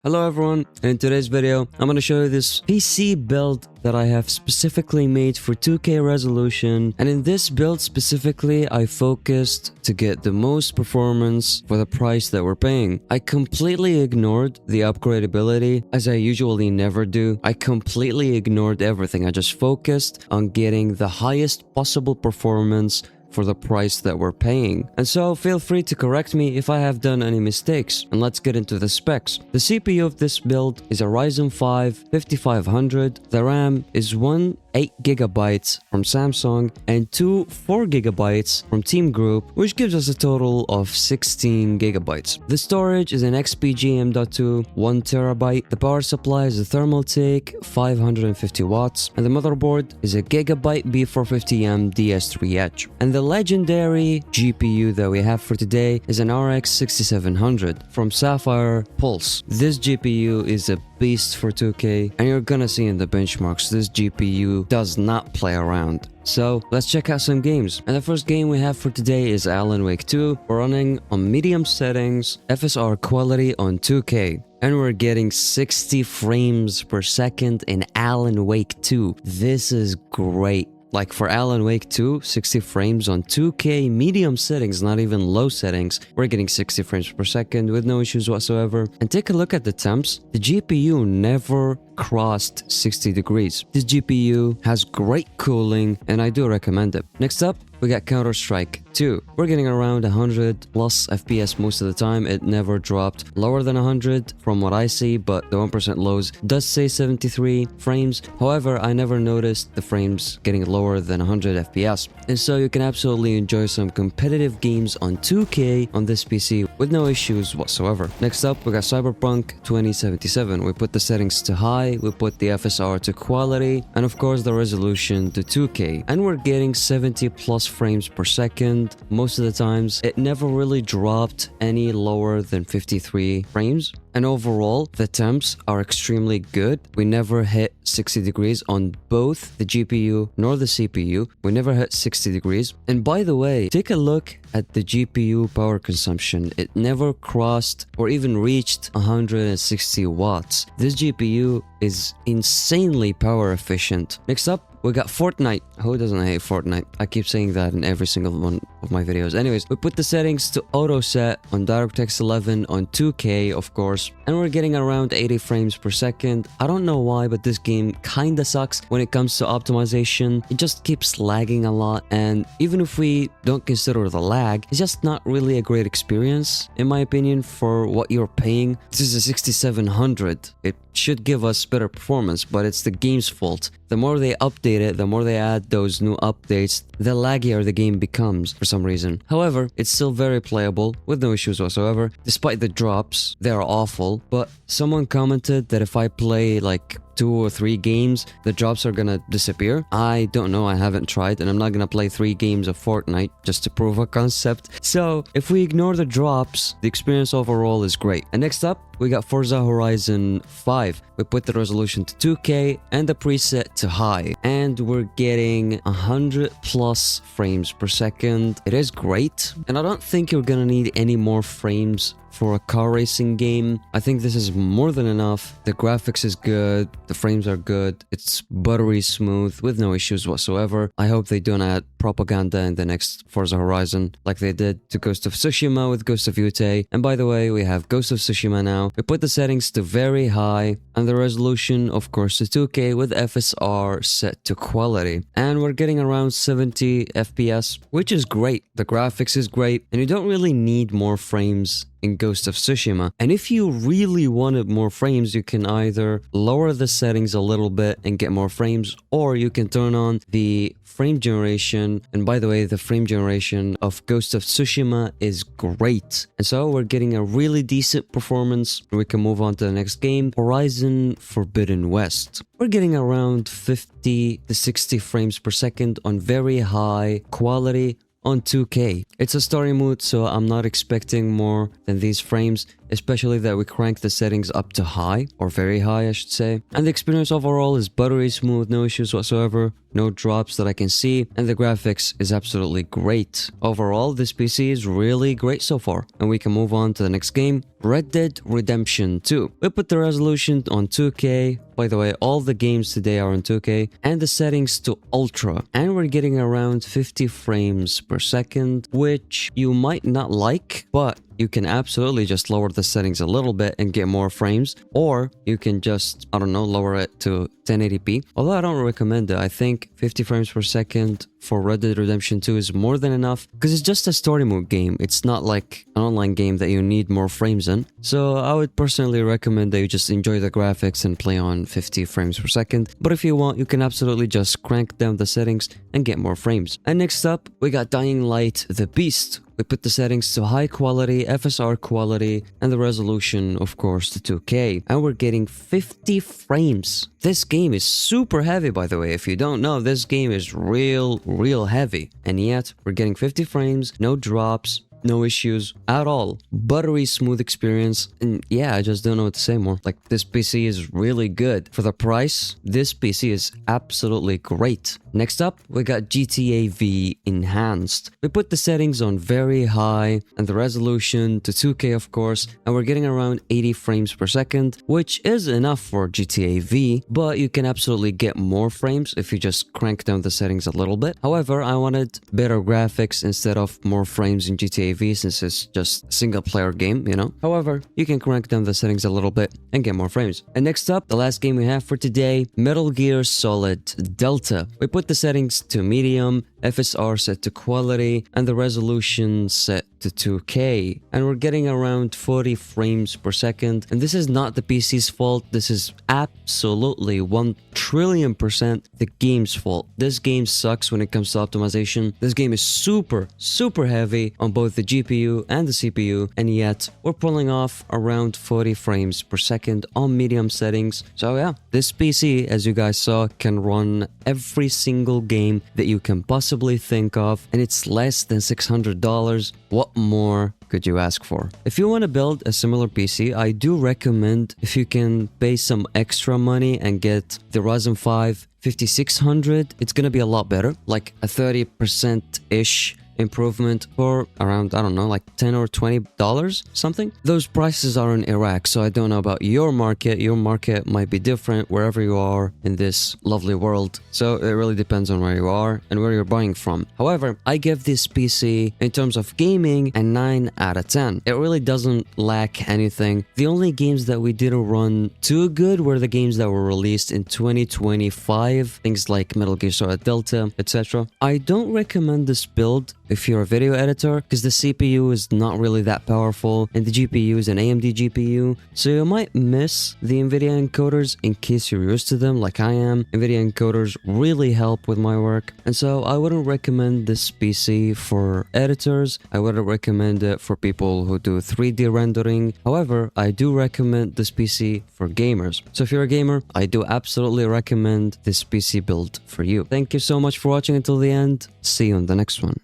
Hello everyone, in today's video I'm going to show you this PC build that I have specifically made for 2K resolution, and in this build specifically I focused to get the most performance for the price that we're paying. I completely ignored the upgradability, as I usually never do. I completely ignored everything. I just focused on getting the highest possible performance for the price that we're paying. And so feel free to correct me if I have done any mistakes. And let's get into the specs. The CPU of this build is a Ryzen 5 5500. The RAM is one 8GB from Samsung and two 4GB from Team Group, which gives us a total of 16GB. The storage is an XPG M.2 1TB. The power supply is a Thermaltake 550 watts, and the motherboard is a Gigabyte B450M DS3 Edge. And the legendary GPU that we have for today is an RX 6700 from Sapphire Pulse. This GPU is a beast for 2K, and you're gonna see in the benchmarks this GPU does not play around. So let's check out some games. And the first game we have for today is Alan Wake 2. We're running on medium settings, FSR quality on 2K. And we're getting 60 frames per second in Alan Wake 2. This is great. Like for Alan Wake 2, 60 frames on 2K medium settings, not even low settings. We're getting 60 frames per second with no issues whatsoever. And take a look at the temps. The GPU never crossed 60 degrees. This GPU has great cooling and I do recommend it. Next up, we got Counter-Strike 2. We're getting around 100 plus FPS most of the time. It never dropped lower than 100 from what I see, but the 1% lows does say 73 frames. However, I never noticed the frames getting lower than 100 FPS. And so you can absolutely enjoy some competitive games on 2K on this PC with no issues whatsoever. Next up, we got Cyberpunk 2077. We put the settings to high, we put the FSR to quality, and of course the resolution to 2K. And we're getting 70 plus frames per second. Most of the times, it never really dropped any lower than 53 frames. And overall, the temps are extremely good. We never hit 60 degrees on both the GPU nor the CPU. We never hit 60 degrees. And by the way, take a look at the GPU power consumption. It never crossed or even reached 160 watts. This GPU is insanely power efficient. Next up, we got Fortnite. Who doesn't hate Fortnite? I keep saying that in every single one of my videos. Anyways, we put the settings to auto set on DirectX 11 on 2K, of course, and we're getting around 80 frames per second. I don't know why, but this game kinda sucks when it comes to optimization. It just keeps lagging a lot, and even if we don't consider the lag, it's just not really a great experience, in my opinion, for what you're paying. This is a 6700. It should give us better performance, but it's the game's fault. The more they update it, the more they add those new updates, the laggier the game becomes for some reason. However, it's still very playable with no issues whatsoever. Despite the drops, they are awful, but someone commented that if I play like 2 or 3 games, the drops are gonna disappear. I don't know, I haven't tried, and I'm not gonna play 3 games of Fortnite just to prove a concept. So if we ignore the drops, the experience overall is great. And next up, we got Forza Horizon 5. We put the resolution to 2K and the preset to high, and we're getting 100 plus frames per second. It is great, and I don't think you're gonna need any more frames for a car racing game. I think this is more than enough. The graphics is good, the frames are good, it's buttery smooth with no issues whatsoever. I hope they don't add propaganda in the next Forza Horizon like they did to Ghost of Tsushima with Ghost of Yutei. And by the way, we have Ghost of Tsushima now. We put the settings to very high and the resolution, of course, to 2K with FSR set to quality. And we're getting around 70 FPS, which is great. The graphics is great, and you don't really need more frames in Ghost of Tsushima. And if you really wanted more frames, you can either lower the settings a little bit and get more frames, or you can turn on the frame generation. And by the way, the frame generation of Ghost of Tsushima is great. And so we're getting a really decent performance. We can move on to the next game, Horizon Forbidden West. We're getting around 50 to 60 frames per second on very high quality on 2K. It's a story mode, so I'm not expecting more than these frames. especially that we crank the settings up to high, or very high I should say. And the experience overall is buttery smooth, no issues whatsoever, no drops that I can see, and the graphics is absolutely great. Overall, this PC is really great so far, and we can move on to the next game, Red Dead Redemption 2. We put the resolution on 2K, by the way, all the games today are on 2K, and the settings to Ultra, and we're getting around 50 frames per second, which you might not like, but you can absolutely just lower the settings a little bit and get more frames, or you can just, I don't know, lower it to 1080p. Although I don't recommend it. I think 50 frames per second for Red Dead Redemption 2 is more than enough because it's just a story mode game. It's not like an online game that you need more frames in. So I would personally recommend that you just enjoy the graphics and play on 50 frames per second. But if you want, you can absolutely just crank down the settings and get more frames. And next up, we got Dying Light The Beast. We put the settings to high quality, FSR quality, and the resolution, of course, to 2K. And we're getting 50 frames. This game is super heavy, by the way. If you don't know, this game is real heavy. And yet, we're getting 50 frames, no drops, no issues at all. Buttery smooth experience. And yeah, I just don't know what to say more. Like, this PC is really good. For the price, this PC is absolutely great. Next up, we got GTA V Enhanced. We put the settings on very high and the resolution to 2K, of course, and we're getting around 80 frames per second, which is enough for GTA V, but you can absolutely get more frames if you just crank down the settings a little bit. However, I wanted better graphics instead of more frames in GTA V since it's just a single player game, you know? However, you can crank down the settings a little bit and get more frames. And next up, the last game we have for today, Metal Gear Solid Delta. We put the settings to medium, FSR set to quality, and the resolution set to 2K, and we're getting around 40 frames per second. And this is not the PC's fault. This is absolutely 1,000,000,000% the game's fault. This game sucks when it comes to optimization. This game is super heavy on both the GPU and the CPU, and yet we're pulling off around 40 frames per second on medium settings. So yeah, this PC, as you guys saw, can run every single game that you can possibly think of, and it's less than $600. What more could you ask for? If you want to build a similar PC, I do recommend if you can pay some extra money and get the Ryzen 5 5600, it's gonna be a lot better, like a 30%-ish improvement for around, I don't know, like $10 or $20 something. Those prices are in Iraq, so I don't know about your market. Your market might be different wherever you are in this lovely world, so it really depends on where you are and where you're buying from. However, I give this PC, in terms of gaming, a 9 out of 10. It really doesn't lack anything. The only games that we didn't run too good were the games that were released in 2025, things like Metal Gear Solid Delta, etc. I don't recommend this build if you're a video editor, because the CPU is not really that powerful and the GPU is an AMD GPU, so you might miss the NVIDIA encoders in case you're used to them like I am. NVIDIA encoders really help with my work, and so I wouldn't recommend this PC for editors. I wouldn't recommend it for people who do 3D rendering. However, I do recommend this PC for gamers. So if you're a gamer, I do absolutely recommend this PC build for you. Thank you so much for watching until the end. See you on the next one.